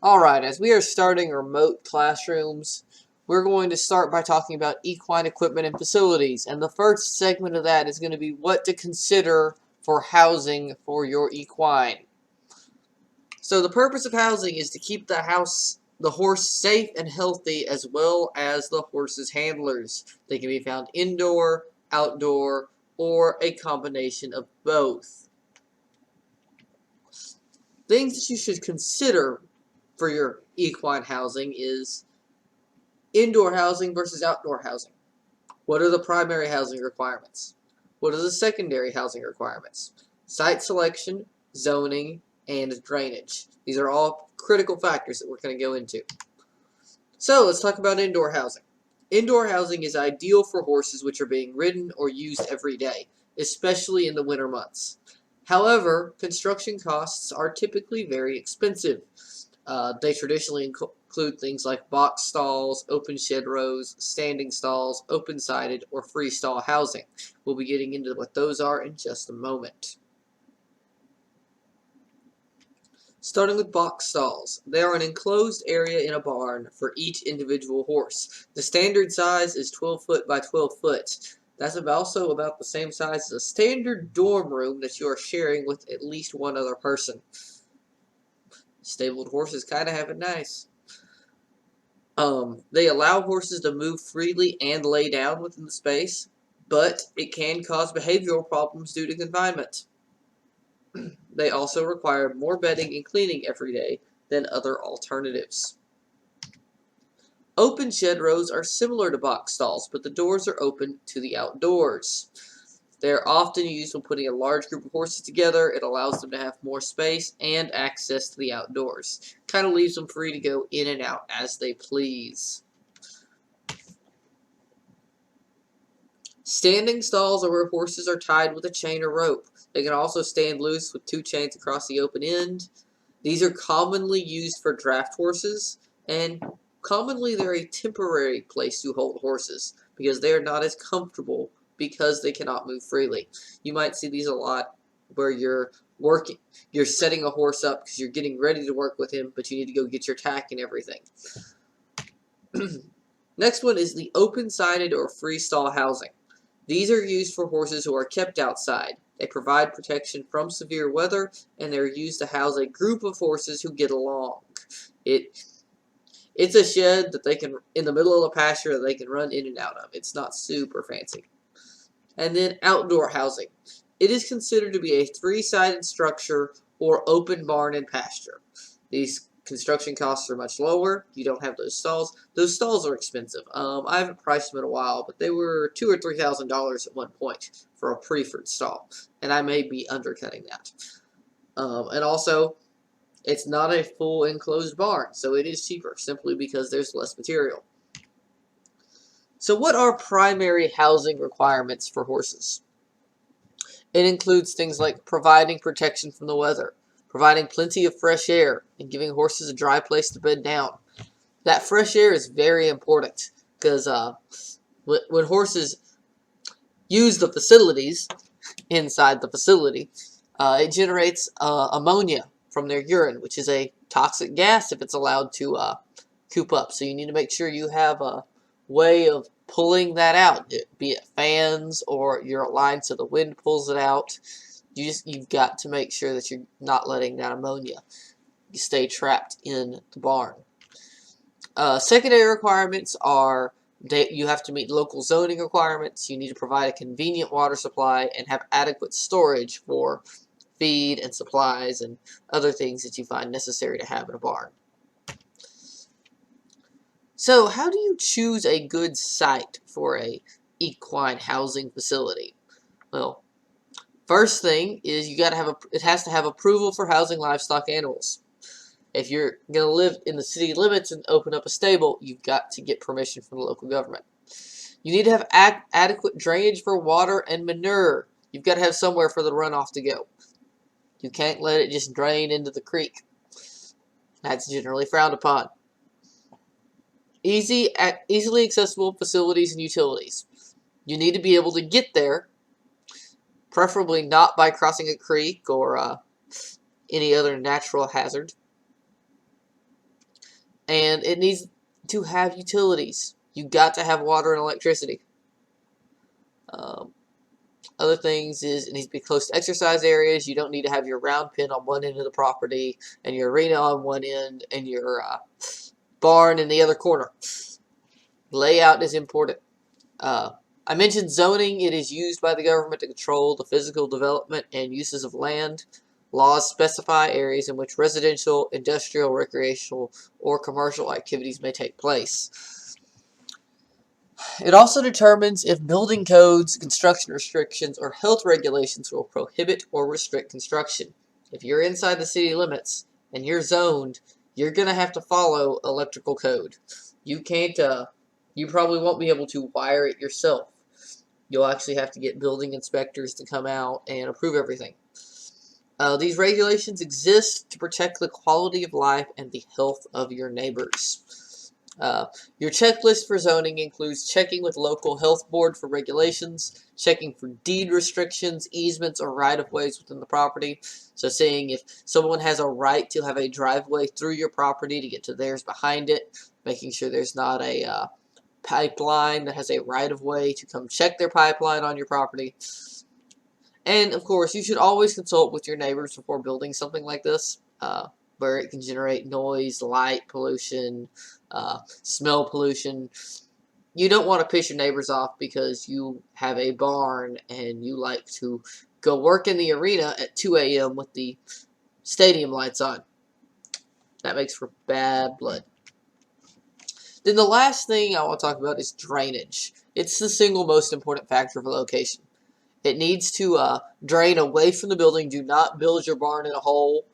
Alright, as we are starting remote classrooms, we're going to start by talking about equine equipment and facilities. And the first segment of that is going to be what to consider for housing for your equine. So the purpose of housing is to keep the horse safe and healthy, as well as the horse's handlers. They can be found indoor, outdoor, or a combination of both. Things that you should consider for your equine housing is indoor housing versus outdoor housing. What are the primary housing requirements? What are the secondary housing requirements? Site selection, zoning, and drainage. These are all critical factors that we're going to go into. So let's talk about indoor housing. Indoor housing is ideal for horses which are being ridden or used every day, especially in the winter months. However, construction costs are typically very expensive. They traditionally include things like box stalls, open shed rows, standing stalls, open-sided, or freestall housing. We'll be getting into what those are in just a moment. Starting with box stalls. They are an enclosed area in a barn for each individual horse. The standard size is 12 foot by 12 foot. That's also about the same size as a standard dorm room that you are sharing with at least one other person. Stabled horses kind of have it nice. They allow horses to move freely and lay down within the space, but it can cause behavioral problems due to confinement. They also require more bedding and cleaning every day than other alternatives. Open shed rows are similar to box stalls, but the doors are open to the outdoors. They're often used when putting a large group of horses together. It allows them to have more space and access to the outdoors. Kind of leaves them free to go in and out as they please. Standing stalls are where horses are tied with a chain or rope. They can also stand loose with 2 chains across the open end. These are commonly used for draft horses, and commonly they're a temporary place to hold horses because they are not as comfortable because they cannot move freely. You might see these a lot where you're setting a horse up because you're getting ready to work with him, but you need to go get your tack and everything. Next one is the open-sided or freestall housing. These are used for horses who are kept outside. They provide protection from severe weather, and they're used to house a group of horses who get along. It's a shed that they can, in the middle of a pasture, that they can run in and out of. It's not super fancy. And then outdoor housing. It is considered to be a 3-sided structure or open barn and pasture. These construction costs are much lower. You don't have those stalls. Those stalls are expensive. I haven't priced them in a while, but they were $2,000 or $3,000 at one point for a preferred stall, and I may be undercutting that. And also, it's not a full enclosed barn, so it is cheaper simply because there's less material. So what are primary housing requirements for horses? It includes things like providing protection from the weather, providing plenty of fresh air, and giving horses a dry place to bed down. That fresh air is very important because when horses use the facilities inside the facility, it generates ammonia from their urine, which is a toxic gas if it's allowed to coop up. So you need to make sure you have a way of pulling that out, be it fans or you're aligned so the wind pulls it out. You've got to make sure that you're not letting that ammonia stay trapped in the barn. Secondary requirements are you have to meet local zoning requirements. You need to provide a convenient water supply and have adequate storage for feed and supplies and other things that you find necessary to have in a barn. So how do you choose a good site for a equine housing facility? Well, first thing is it has to have approval for housing livestock animals. If you're going to live in the city limits and open up a stable, you've got to get permission from the local government. You need to have adequate drainage for water and manure. You've got to have somewhere for the runoff to go. You can't let it just drain into the creek. That's generally frowned upon. Easily accessible facilities and utilities. You need to be able to get there, preferably not by crossing a creek or any other natural hazard. And it needs to have utilities. You got to have water and electricity. Um, Other things is it needs to be close to exercise areas. You don't need to have your round pen on one end of the property and your arena on one end and your barn in the other corner. Layout is important. I mentioned zoning. It is used by the government to control the physical development and uses of land. Laws specify areas in which residential, industrial, recreational, or commercial activities may take place. It also determines if building codes, construction restrictions, or health regulations will prohibit or restrict construction. If you're inside the city limits and you're zoned, you're going to have to follow electrical code. You can't, you probably won't be able to wire it yourself. You'll actually have to get building inspectors to come out and approve everything. These regulations exist to protect the quality of life and the health of your neighbors. Your checklist for zoning includes checking with local health board for regulations, checking for deed restrictions, easements, or right-of-ways within the property. So seeing if someone has a right to have a driveway through your property to get to theirs behind it, making sure there's not a pipeline that has a right-of-way to come check their pipeline on your property. And, of course, you should always consult with your neighbors before building something like this, where it can generate noise, light pollution, smell pollution. You don't want to piss your neighbors off because you have a barn and you like to go work in the arena at 2 a.m. with the stadium lights on. That makes for bad blood. Then the last thing I want to talk about is drainage. It's the single most important factor for location. It needs to drain away from the building. Do not build your barn in a hole.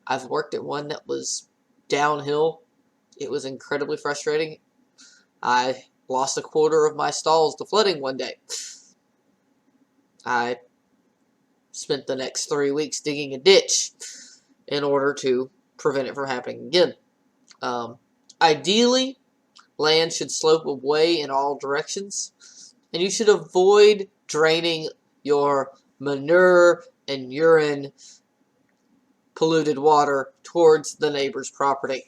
I've worked at one that was downhill. It was incredibly frustrating. I lost a quarter of my stalls to flooding one day. I spent the next 3 weeks digging a ditch in order to prevent it from happening again. Ideally, land should slope away in all directions, and you should avoid draining your manure and urine polluted water towards the neighbor's property.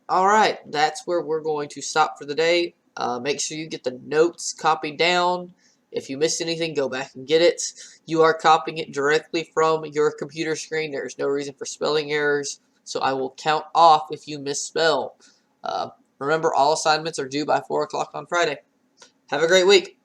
Alright, that's where we're going to stop for the day. Make sure you get the notes copied down. If you missed anything, go back and get it. You are copying it directly from your computer screen. There's no reason for spelling errors, so I will count off if you misspell. Remember, all assignments are due by 4 o'clock on Friday. Have a great week.